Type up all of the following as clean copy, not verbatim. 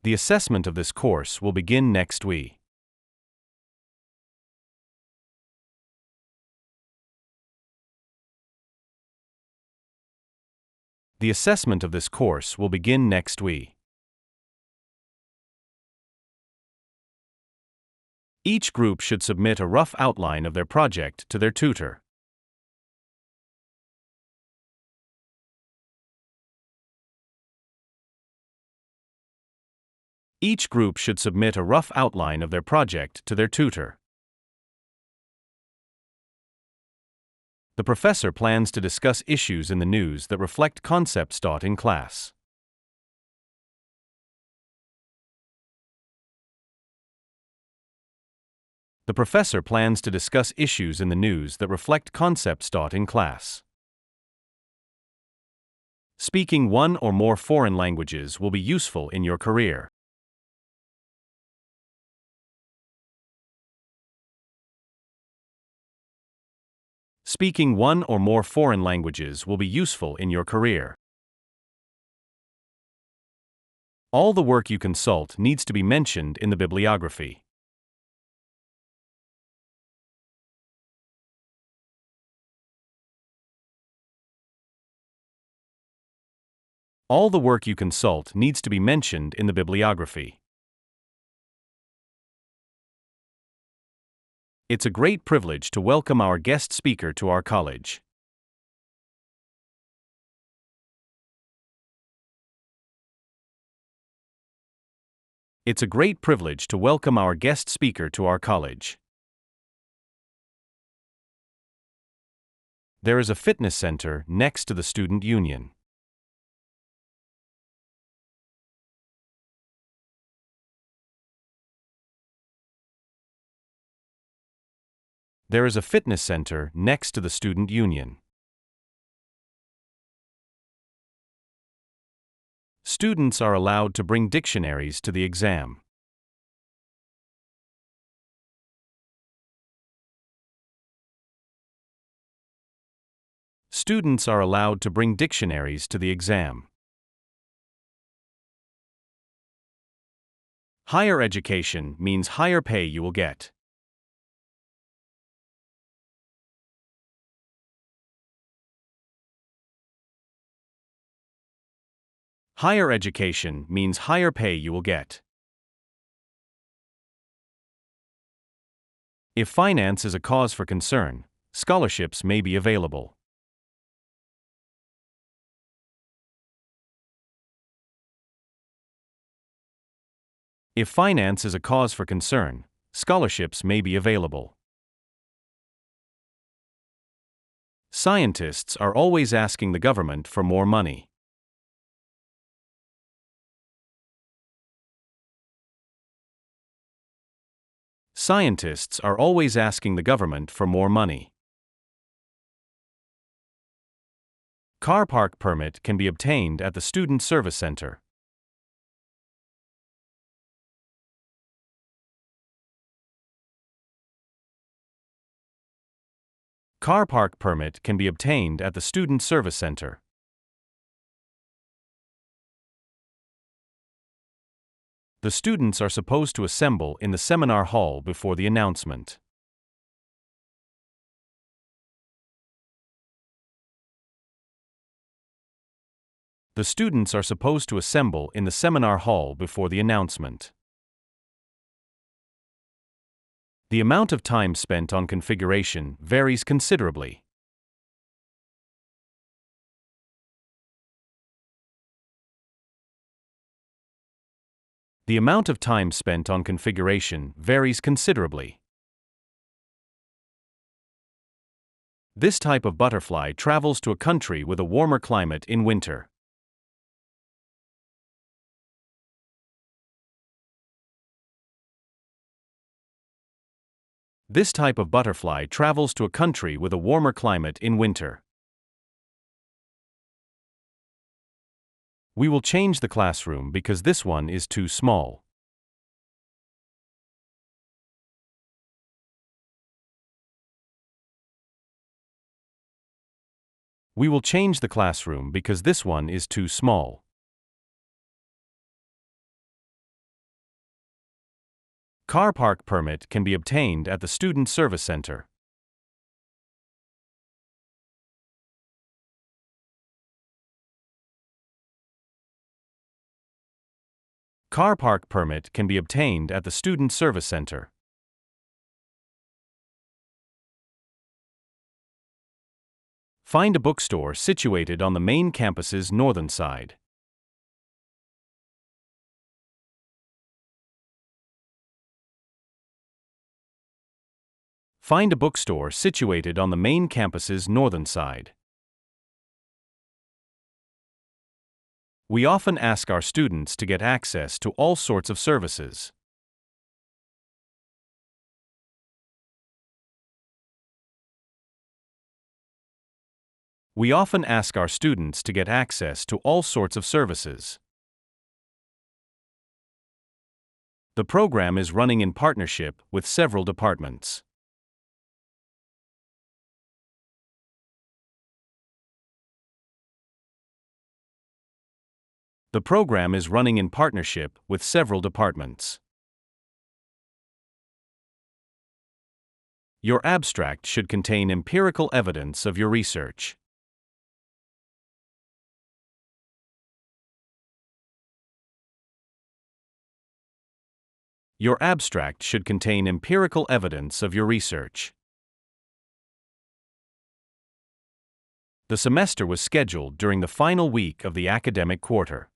The assessment of this course will begin next week. The assessment of this course will begin next week. Each group should submit a rough outline of their project to their tutor. Each group should submit a rough outline of their project to their tutor. The professor plans to discuss issues in the news that reflect concepts taught in class. The professor plans to discuss issues in the news that reflect concepts taught in class. Speaking one or more foreign languages will be useful in your career. Speaking one or more foreign languages will be useful in your career. All the work you consult needs to be mentioned in the bibliography. All the work you consult needs to be mentioned in the bibliography. It's a great privilege to welcome our guest speaker to our college. It's a great privilege to welcome our guest speaker to our college. There is a fitness center next to the student union. There is a fitness center next to the student union. Students are allowed to bring dictionaries to the exam. Students are allowed to bring dictionaries to the exam. Higher education means higher pay you will get. Higher education means higher pay you will get. If finance is a cause for concern, scholarships may be available. If finance is a cause for concern, scholarships may be available. Scientists are always asking the government for more money. Scientists are always asking the government for more money. Car park permit can be obtained at the Student Service Center. Car park permit can be obtained at the Student Service Center. The students are supposed to assemble in the seminar hall before the announcement. The students are supposed to assemble in the seminar hall before the announcement. The amount of time spent on configuration varies considerably. The amount of time spent on configuration varies considerably. This type of butterfly travels to a country with a warmer climate in winter. This type of butterfly travels to a country with a warmer climate in winter. We will change the classroom because this one is too small. We will change the classroom because this one is too small. car park permit can be obtained at the Student Service Center. Car park permit can be obtained at the Student Service Center. Find a bookstore situated on the main campus's northern side. Find a bookstore situated on the main campus's northern side. We often ask our students to get access to all sorts of services. We often ask our students to get access to all sorts of services. The program is running in partnership with several departments. The program is running in partnership with several departments. Your abstract should contain empirical evidence of your research. Your abstract should contain empirical evidence of your research. The semester was scheduled during the final week of the academic quarter.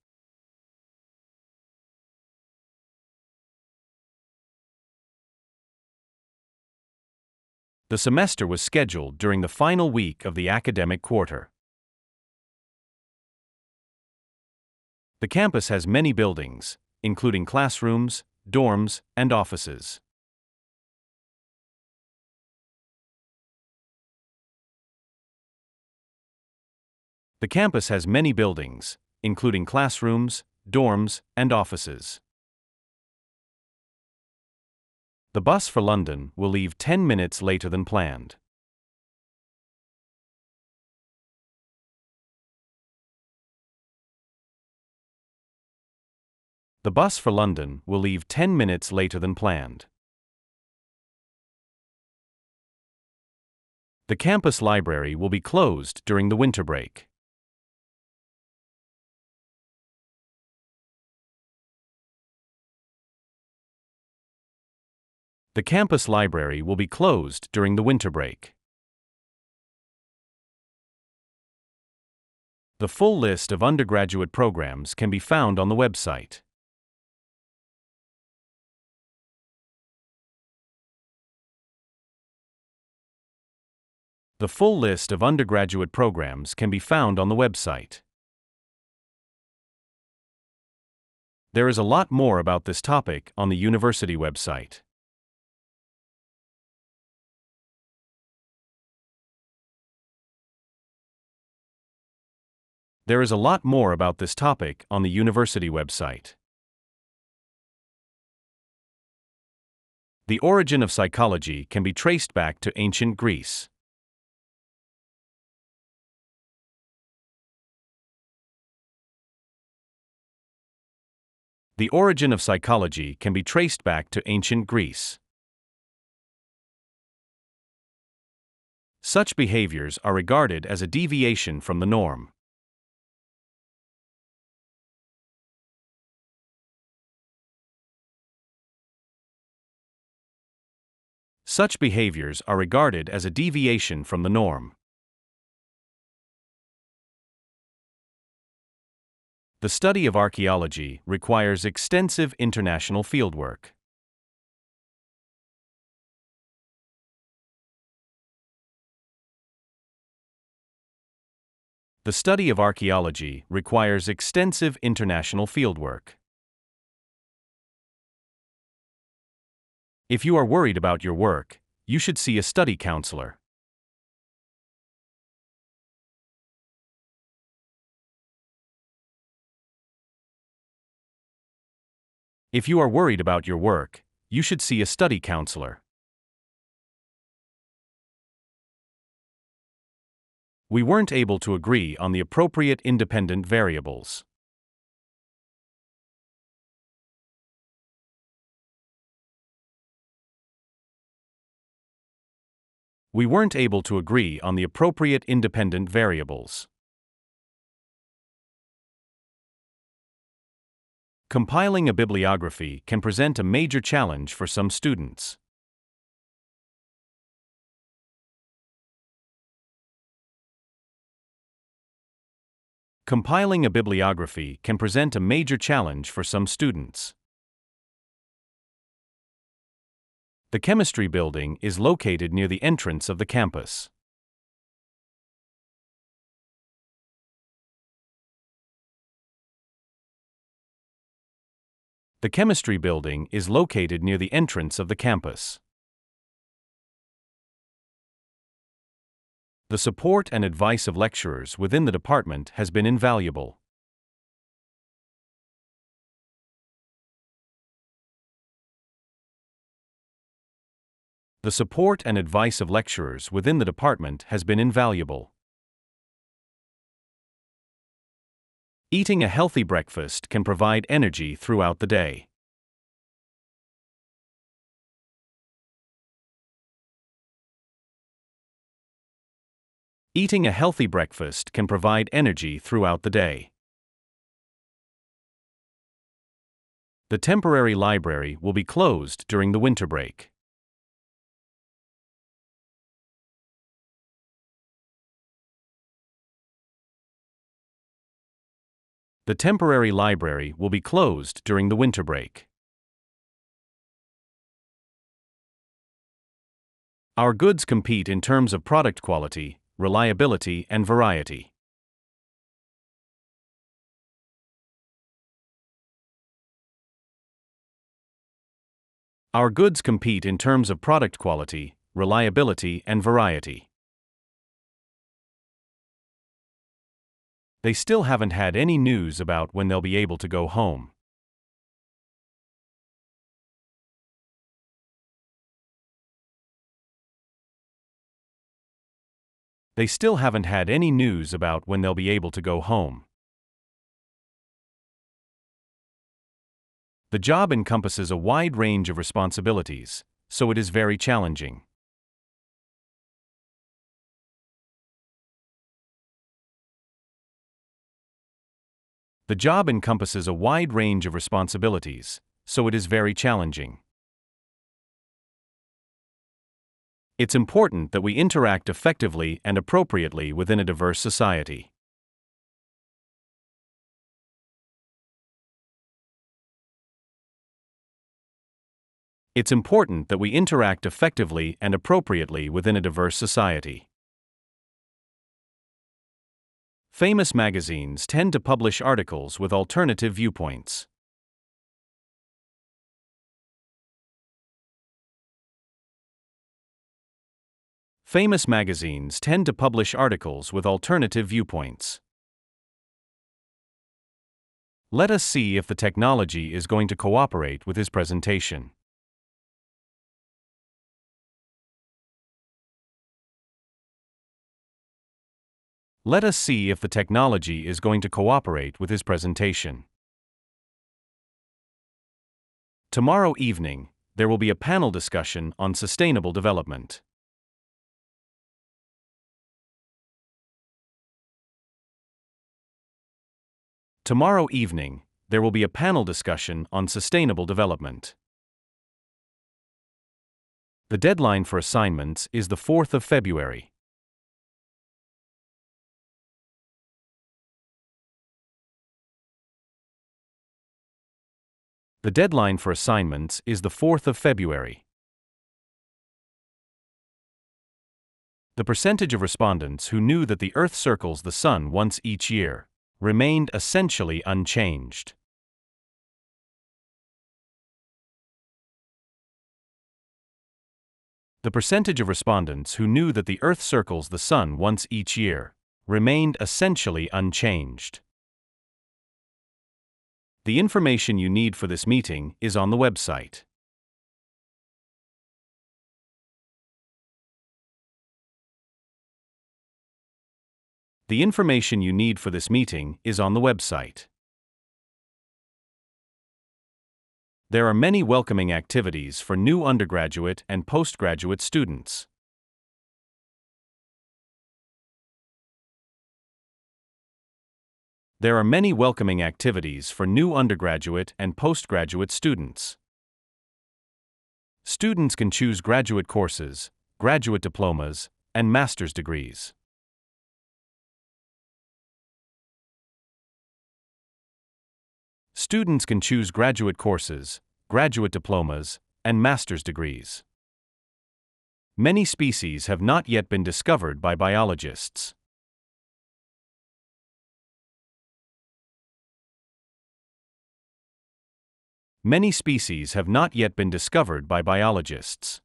The semester was scheduled during the final week of the academic quarter. The campus has many buildings, including classrooms, dorms, and offices. The campus has many buildings, including classrooms, dorms, and offices. The bus for London will leave 10 minutes later than planned. The bus for London will leave 10 minutes later than planned. The campus library will be closed during the winter break. The campus library will be closed during the winter break. The full list of undergraduate programs can be found on the website. The full list of undergraduate programs can be found on the website. There is a lot more about this topic on the university website. There is a lot more about this topic on the university website. The origin of psychology can be traced back to ancient Greece. The origin of psychology can be traced back to ancient Greece. Such behaviors are regarded as a deviation from the norm. Such behaviors are regarded as a deviation from the norm. The study of archaeology requires extensive international fieldwork. The study of archaeology requires extensive international fieldwork. If you are worried about your work, you should see a study counselor. If you are worried about your work, you should see a study counselor. We weren't able to agree on the appropriate independent variables. We weren't able to agree on the appropriate independent variables. Compiling a bibliography can present a major challenge for some students. Compiling a bibliography can present a major challenge for some students. The chemistry building is located near the entrance of the campus. The chemistry building is located near the entrance of the campus. The support and advice of lecturers within the department has been invaluable. The support and advice of lecturers within the department has been invaluable. Eating a healthy breakfast can provide energy throughout the day. Eating a healthy breakfast can provide energy throughout the day. The temporary library will be closed during the winter break. The temporary library will be closed during the winter break. Our goods compete in terms of product quality, reliability, and variety. Our goods compete in terms of product quality, reliability, and variety. They still haven't had any news about when they'll be able to go home. They still haven't had any news about when they'll be able to go home. The job encompasses a wide range of responsibilities, so it is very challenging. The job encompasses a wide range of responsibilities, so it is very challenging. It's important that we interact effectively and appropriately within a diverse society. It's important that we interact effectively and appropriately within a diverse society. Famous magazines tend to publish articles with alternative viewpoints. Famous magazines tend to publish articles with alternative viewpoints. Let us see if the technology is going to cooperate with his presentation. Let us see if the technology is going to cooperate with his presentation. Tomorrow evening, there will be a panel discussion on sustainable development. Tomorrow evening, there will be a panel discussion on sustainable development. The deadline for assignments is the 4th of February. The deadline for assignments is the 4th of February. The percentage of respondents who knew that the Earth circles the Sun once each year remained essentially unchanged. The percentage of respondents who knew that the Earth circles the Sun once each year remained essentially unchanged. The information you need for this meeting is on the website. The information you need for this meeting is on the website. There are many welcoming activities for new undergraduate and postgraduate students. There are many welcoming activities for new undergraduate and postgraduate students. Students can choose graduate courses, graduate diplomas, and master's degrees. Students can choose graduate courses, graduate diplomas, and master's degrees. Many species have not yet been discovered by biologists. Many species have not yet been discovered by biologists.